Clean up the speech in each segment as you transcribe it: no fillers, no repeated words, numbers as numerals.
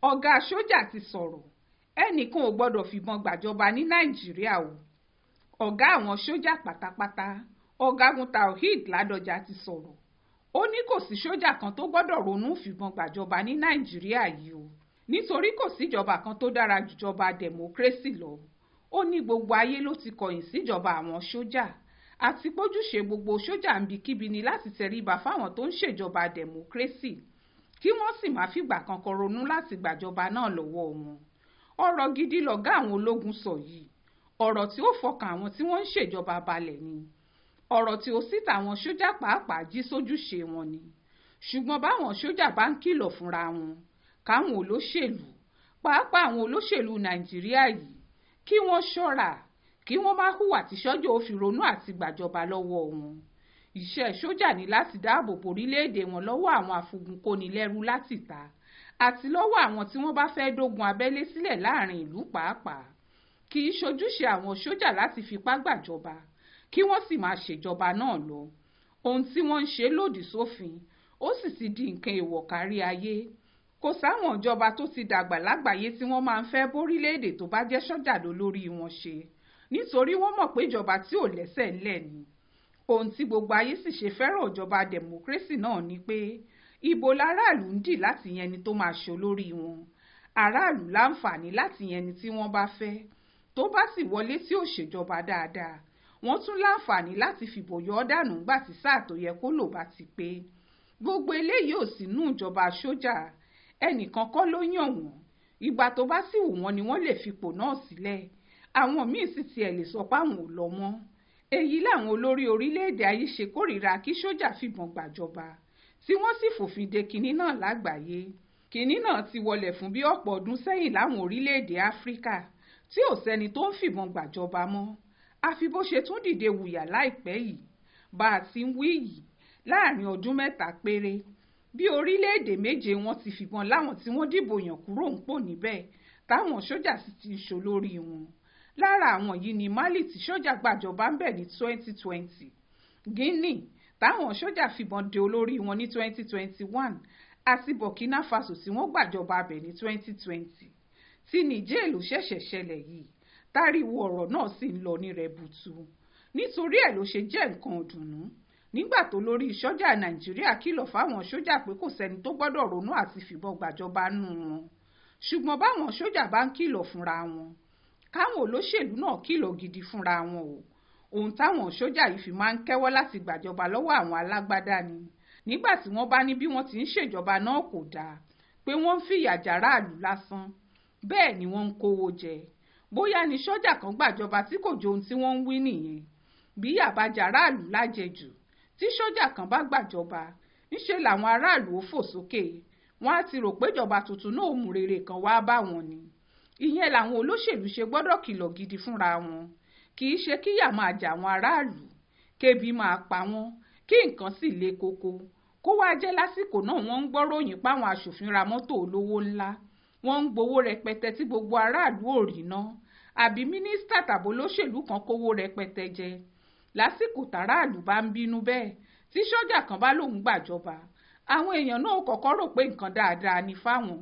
ọ̀gá Ṣọja ti sọ̀rọ̀. Ẹnikan ò gbọdọ̀ fìbọn gbàjọba ní Nàìjíríà o. Ọ̀gá àwọn Ṣọja pátápátá, ọ̀gágun Tawhid Ládọjà ti sọ̀rọ̀. Ó ní kò sí Ṣọja kan tó gbọdọ̀ ronú fìbọn gbàjọba ní Nàìjíríà yìí o, nítorí kò síjọba kan tó dára jùjọba democracy lọ. Ó ní gbogbo ayé ló ti kọ̀yìn síjọba àwọn Ṣọja, àti pójúṣe gbogbo Ṣọja níbikíbi ni láti tẹríba fáwọn tó ń ṣèjọba democracy, kí wọ́n sì má fìgbà kankan ronú láti gbàjọba náà lọ́wọ́ wọn. Ọ̀rọ̀ gidi lọ̀gá àwọn ológun sọ yìí, ọ̀rọ̀ tí ó fọkàn àwọn tí wọ́n ń ṣèjọba balẹ̀ ni, ọ̀rọ̀ tí ó sì tàwọn Ṣọja pàápàá jí sójúṣe wọn ni. Ṣùgbọ́n báwọn Ṣọja bá ń kìlọ̀ fúnra wọn, káwọn olóṣèlú, pàápàá àwọn olóṣèlú Nàìjíríà yìí, kí wọ́n ṣọ́ra, kí wọ́n má hùwà tí Ṣọja ó fi ronú àti gbàjọba lọ́wọ́ wọn. Iṣẹ́ Ṣọja ní láti dáàbò bo orílẹ̀-èdè wọn lọ́wọ́ àwọn afúngunkonilẹ́rú láti ta, àti lọ́wọ́ àwọn tí wọ́n bá fẹ́ dógun abẹ́lé sílẹ̀ láàrin ìlú pàápàá. Kì í ṣojúṣe àwọn Ṣọja láti fipá gbàjọba, kí wọ́n sì máa ṣèjọba náà lọ. Ohun tí wọ́n ń ṣe lòdì sófin, ó sì ti di nǹkan èèwọ̀ kárí ayé. Kò sáwọn ìjọba tó ti dàgbà lágbàáyé tí wọ́n máa ń fẹ́ bórílẹ̀-èdè tó bá jẹ́ Ṣọja lórí wọn ṣe, nítorí wọ́n mọ̀ pé ìjọba tí ò lẹ́sẹ̀ ńlẹ̀ ni. Ohun tí gbogbo ayé sì ṣe fẹ́ràn ìjọba democracy náà ni pé ìbò láràlú ń dì láti yan ẹni tó máa ṣe olórí wọn. Aráàlú láǹfààní láti yan ẹni tí wọ́n bá fẹ́, tó bá sì wọlé tí ò ṣèjọba dáadáa, wọ́n tún láǹfààní láti fìbò yọ ọ́ dànù nígbà tí sáà tó yẹ kó lò bá ti pé. Gbogbo eléyìí ò sínú ìjọba Ṣọja. Ẹnìkan kọ́ ló yàn wọ́n, ìgbà tó bá sì wù wọ́n ni wọ́n lè fipò náà sílẹ̀. Àwọn míì sì tiẹ̀ lè sọ pé àwọn ò lọ mọ́. Èyí làwọn olórí orílẹ̀-èdè ayé ṣe kórìíra kí Ṣọja fìbọn gbàjọba, tí wọ́n sì fòfin de kinní náà lágbàáyé. Kinní náà ti wọlẹ̀ fún bí ọ̀pọ̀ ọdún sẹ́yìn láwọn orílẹ̀-èdè Áfíríkà, tí ò sẹ́ni tó ń fìbọn gbàjọba mọ́. Àfi bó ṣe tún dìde wùyà láìpẹ́ yìí, bá a ti ń wí yìí, láàrin ọdún 3 péré, bí orílẹ̀-èdè 7 wọn ti fìbọn láwọn tí wọ́n dìbò yàn kúrò ńpò níbẹ̀, táwọn Ṣọja sì ti ń ṣolórí wọn. Lára àwọn yìí ni Mali tí Ṣọja gbàjọba ń bẹ̀ ní 2020, Guinea táwọn Ṣọja fìbọn de olórí wọn ní 2021, àti Burkina Faso tí wọ́n gbàjọba bẹ̀ ní 2020. Tí Niger ló ṣẹ̀ṣẹ̀ ṣẹlẹ̀ yìí, táriwo ọ̀rọ̀ náà sì ń lọ ní rẹ̀bùtù. Nítorí ẹ̀ ló ṣe jẹ́ nǹkan ìdùnnú nígbà tó lórí Ṣọja Nàìjíríà kìlọ̀ fáwọn Ṣọja pé kò sẹ́ni tó gbọ́dọ̀ ronú àti fìbọn gbàjọba nù wọn. Ṣùgbọ́n báwọn Ṣọja bá ń kìlọ̀ fúnra wọn, káwọn olóṣèlú náà kìlọ̀ gidi fúnra wọn o. Ohun táwọn Ṣọja yìí fi máa ń kẹ́wọ́ láti gbàjọba lọ́wọ́ àwọn alágbádá ni, nígbà tí wọ́n bá ní bí wọ́n ti ń ṣèjọba náà kò dáa, pé wọ́n ń fìyà jàráàlú lásán, bẹ́ẹ̀ ni wọ́n ń kówó jẹ. Bóyá ni Ṣọja kan gbàjọba tí kò jọ ohun tí wọ́n ń wí nìyẹn. Bí yàbá jàráàlú lájẹjù, tí Ṣọja kan bá gbàjọba, níṣe làwọn aráàlú ó fò sókè. Wọ́n á ti rò pé ìjọba tuntun náà ò mú rere kan wá bá wọn ni. Ìyẹn làwọn olóṣèlú ṣe gbọ́dọ̀ kìlọ̀ gidi fúnra wọn. Kì í ṣe kíyà máa jà àwọn aráàlú, kébi máa pa wọ́n, kí nǹkan sì le koko. Kó wá jẹ́ lásìkò náà wọ́n ń gbọ́ròyìn páwọn aṣòfin ra mọ́tò olówó ńlá, wọ́n ń gbowó rẹpẹtẹ tí gbogbo aráàlú ò rí ná, àbí mínísítà tàbí olóṣèlú kan kówó rẹpẹtẹ jẹ. Lásìkò tàráàlú bá ń bínú bẹ́ẹ̀, tí Ṣọja kan bá lòun gbàjọba, àwọn èèyàn náà kọ́kọ́ rò pé nǹkan dáadáa ni fáwọn,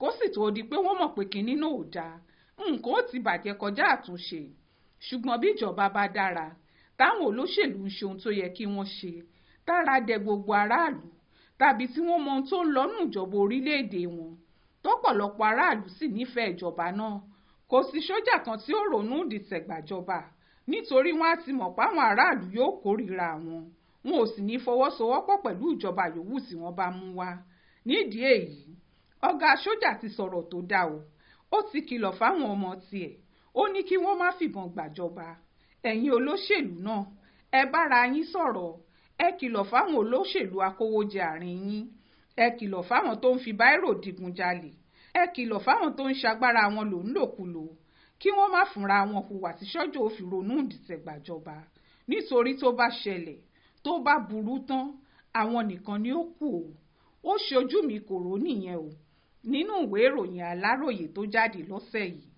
kó sì tó di pé wọ́n mọ̀ pé kinní náà ò dáa, nǹkan ó ti bàjẹ́ kọjá àtúnṣe. Ṣùgbọ́n bí ìjọba bá dára, táwọn olóṣèlú ń ṣe ohun tó yẹ kí wọ́n ṣe, tára dẹ gbogbo aráàlú, tàbí tí wọ́n mọ ohun tó ń lọ́nù ìjọba orílẹ̀-èdè wọn, tọ́pọ̀lọpọ̀ aráàlú sì nífẹ̀ẹ́ ìjọba náà, kò sí Ṣọja kan tí ó ronú dìtẹ̀ gbàjọba, nítorí wọ́n á ti mọ̀ páwọn aráàlú yóò kórìíra wọn ò sì ní fọwọ́sowọ́pọ̀ pẹ̀lú ìjọba yòówù tí wọ́n bá mú wá. Nídìí èyí, ọ̀gá Ṣọja ti sọ̀rọ̀ tó dá o. Ó ti kìlọ̀ fáwọn ọmọ tiẹ̀, ó ní kí wọ́n má fìbọn gbàjọba. Ẹ̀yin olóṣèlú náà, ẹ bára yín sọ̀rọ̀, ẹ kìlọ̀ fáwọn olóṣèlú akówójẹ àárín yín, ẹ kìlọ̀ fáwọn tó ń fi báírò digunjalè, ẹ kìlọ̀ fáwọn tó ń ṣagbára wọn lò ń lòkulò, kí wọ́n má fúnra wọn hùwà tí Ṣọja ò fi ronú ìdìtẹ̀ gbàjọba. Nítorí tó bá ṣẹlẹ̀, tó bá burú tán, àwọn nìkan ni ó kù o. Ó ṣojú mi kò rò nìyẹn o, nínú ìwé ìròyìn Aláròyé tó jáde lọ́sẹ̀ yìí.